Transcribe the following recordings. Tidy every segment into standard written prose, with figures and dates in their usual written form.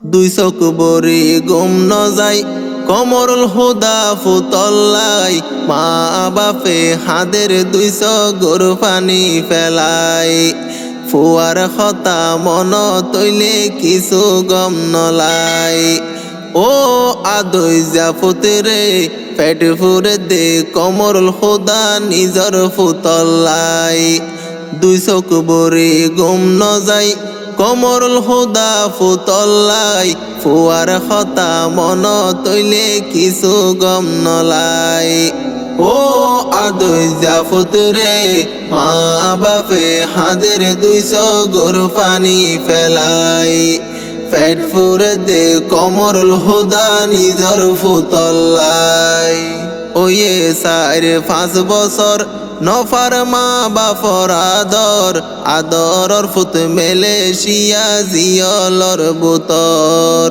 দুই চোখ বরি গুম ন যায় কমরুল হুদা ফুতল্লাই মা বাপে হাদের 200 গরু পানি ফেলাই ফুয়ার খতা মন তৈলে কিছু গম নলাই ও আদই জাফুতরে পেট ফুরে দে কমরুল হুদা নিজর ফুতল্লাই দুই চোখ বরি গুম ন যায় কমরুল হুদা ফুতল্লাই ফুয়ার খতা মন তৈলে কিছু গম নলাই ও আদই জাফুতরে মা বাপে হাদের 200 গরু পানি ফেলাই পেট ফুরে দে কমরুল হুদা নিজর ফুতল্লাই ওয়ে 4-5 বছর নফার মা বাপর আদরর ফুত মেলেশিয়া জিয়লর বুতর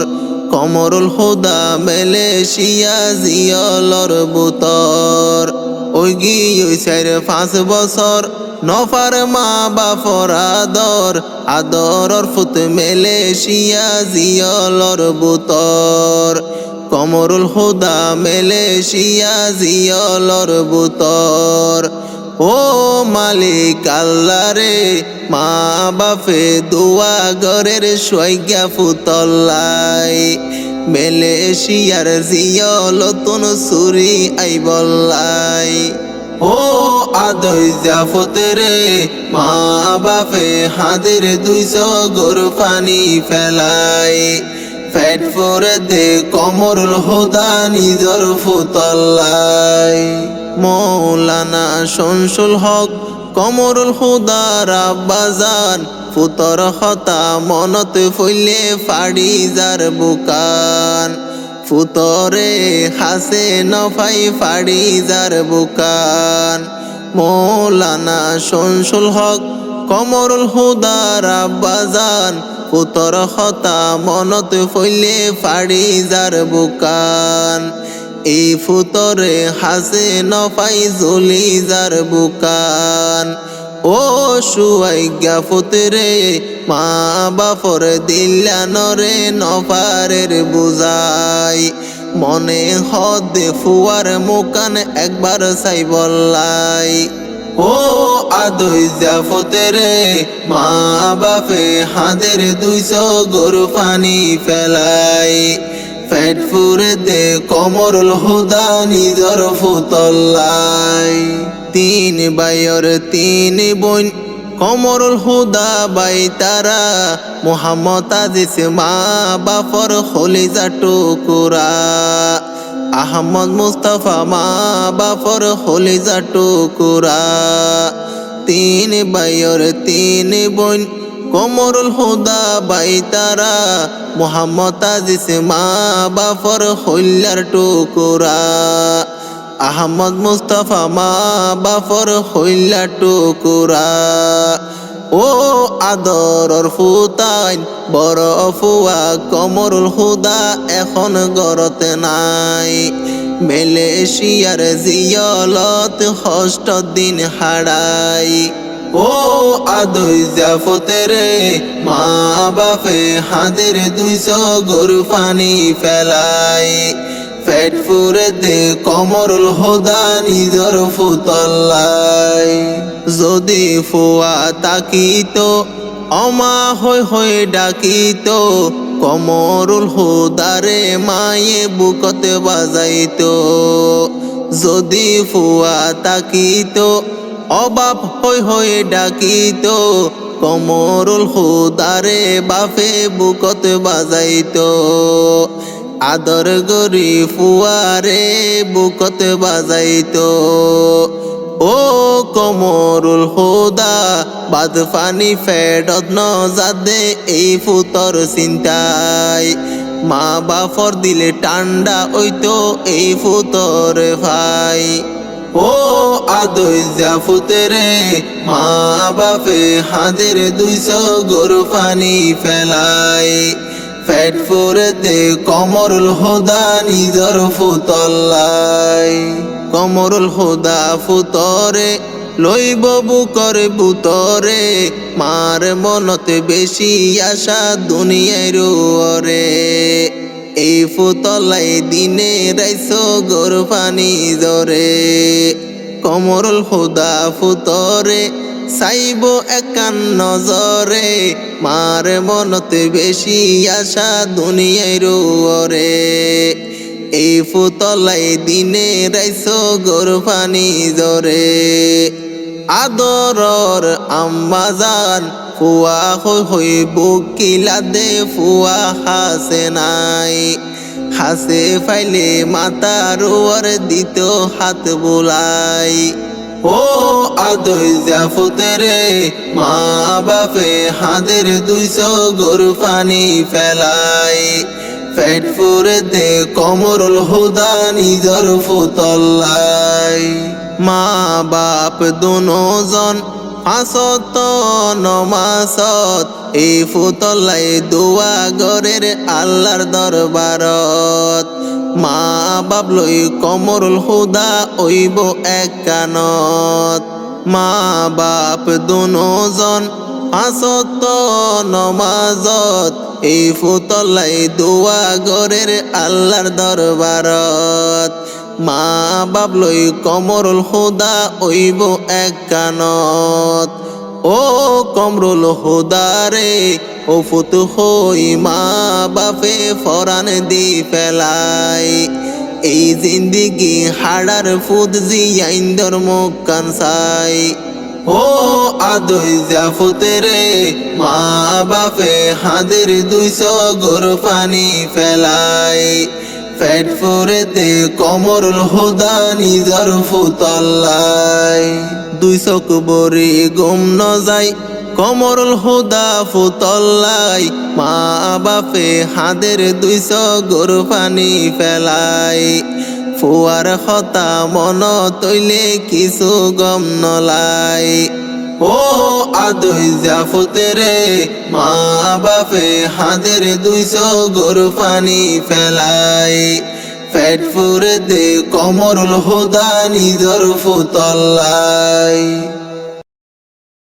কমরুল হুদা মেলেশিয়া জিয়লর বুতর ওই গি ওই 4-5 বছর নফার মা বাপর আদরর ফুত মেলেশিয়া জিয়লর বুতর কমরুল হুদা মেলেশিয়া জিয়লর বুতর ও মালিক আল্লাহ রে মা বাপে দোয়া গরের সৈজ্ঞা ফুতল্লাই মেলেশিয়ার জিয়লতুন সুরি আইবল্লাই ও আদই জাফুতরে মা বাপে হাদের 200 গরু পানি ফেলাই পেট ফুরে দে কমরুল হুদা নিজর ফুতল্লাই মৌলানা শামসুল হক কমরুল হুদার আব্বাজান ফুতর খতা মনত ফইলে ফাড়ি যার বুকান ফুতরে হাসে নফাই ফাড়ি যার বুকান মৌলানা শামসুল হক কমরুল হুদার আব্বাজান ফুতর খতা মনত ফইলে ফাড়ি যার বুকান এই ফুতরে হাসে নফাই জলি যার বুকান ও সুয়াইজ্ঞা ফুতরে মা বাপর দিল্লানরে নফারের বুঝাই মনে হদে ফুয়ার মুকান একবার চাই বললাই ও আদই জাফুতরে মা বাপে হাদের 200 গরু পানি ফেলাই পেট ফুরে দে কমরুল হুদা নিজর ফুতল্লাই 3 ভাইয়ের 3 বোন কমরুল হুদা বাই তারা মুহাম্মদ আজিজ মা বাপর খলিজা টুকুরা আহমদ মুস্তাফা মা বাপর খলিজা টুকুরা 3 ভাইয়ের 3 বোন কমরুল হুদা বাই তারা মুহাম্মদ আজিজ মা বাপর খলিজার টুকুরা আহমদ মুস্তাফা মা বাপর খলিজা টুকুরা ও আদরর ফুতাইন বড় ফুয়া কমরুল হুদা এখন গরতে নাই মেলেশিয়ার জিয়লত 6 দিন হারাই ও আদই জাফুতরে মা বাপে হাদের 200 গরু পানি ফেলাই পেট ফুরে দে কমরুল হুদা নিজর ফুতল্লাই যদি ফুয়া তাকিত অমা হই ডাকিত কমরুল হুদারে মায়ে বুকতে বাজাইত যদি ফুয়া তাকিত অবাপ হই ডাকিত কমরুল হুদারে বাপে বুকতে বাজাইত আদর গরি ফুয়ারে বুকতে বাজাইত ও কমরুল হুদা বাদ ফানি ফেডত ন যাদে এই ফুতর চিন্তায় মা বাপর দিলে ঠান্ডা ওইতো এই ফুতর ভাই ও আদই জাফুতরে মা বাপে হাদের 200 গরু পানি ফেলাই পেট ফুরে দে কমরুল হুদা নিজর ফুতল্লাই কমরুল হুদা ফুতরে লইব বুকর বুতরে মার মনতে বেশি আশা দুনিয়ার ওরে এই ফুতলাই দিনে রাইছো গোর পানি জরে কমরুল হুদা ফুতরে চাইব একান নজরে মার মনতে বেশি আশা দুনিয়ার ওরে এই ফুতলাই দিনে রাইছো গোর পানি জরে আদরর আম্মাজান ফুয়া হই বুকিলা দে ফুয়া হাসে নাই হাসে ফাইলে মাতার ওর দিত হাত বুলাই ও আদই জাফতেরে মা বাপে হাদের 200 গোর পানি ফেলাই পেট ফুরে দে কমরুল হুদা নিজর ফুতল্লাই মা বাপ দুজন ফাঁসত নমাসত এই ফুতল্লাই দোয়া গরের আল্লাহর দরবারত মা বাপ লই কমরুল হুদা ওইব এক কানত মা বাপ দুজন ফাঁসত নমাজত এই ফুতল্লাই দোয়া গরের আল্লাহর দরবারত মা বাপ লই কমরুল হুদা ওইব এক কানত ও কমরুল হুদা রে ও ফুতু হই মা বাপে ফরান দি ফেলাই এই জিন্দিগি হাড়ার ফুদ জিয়াইন্দর মুখ কানসাই ও আদই জাফতেরে মা বাপে হাদের 200 গোর পানি ফেলাই পেট ফুরে দে কমরুল হুদা নিজর ফুতল্লাই 200 বরি গুম ন যায় কমরুল হুদা ফুতল্লাই মা বাপে হাদের 200 গোর পানি ফেলাই ফুয়ার হতা মন তৈলে কিছু গম নলাই ও আদই জাফতেরে মা বাপে হাদের 200 গোর পানি ফেলাই পেট ফুরে দে কমরুল হুদা নিজর ফুতল্লাই।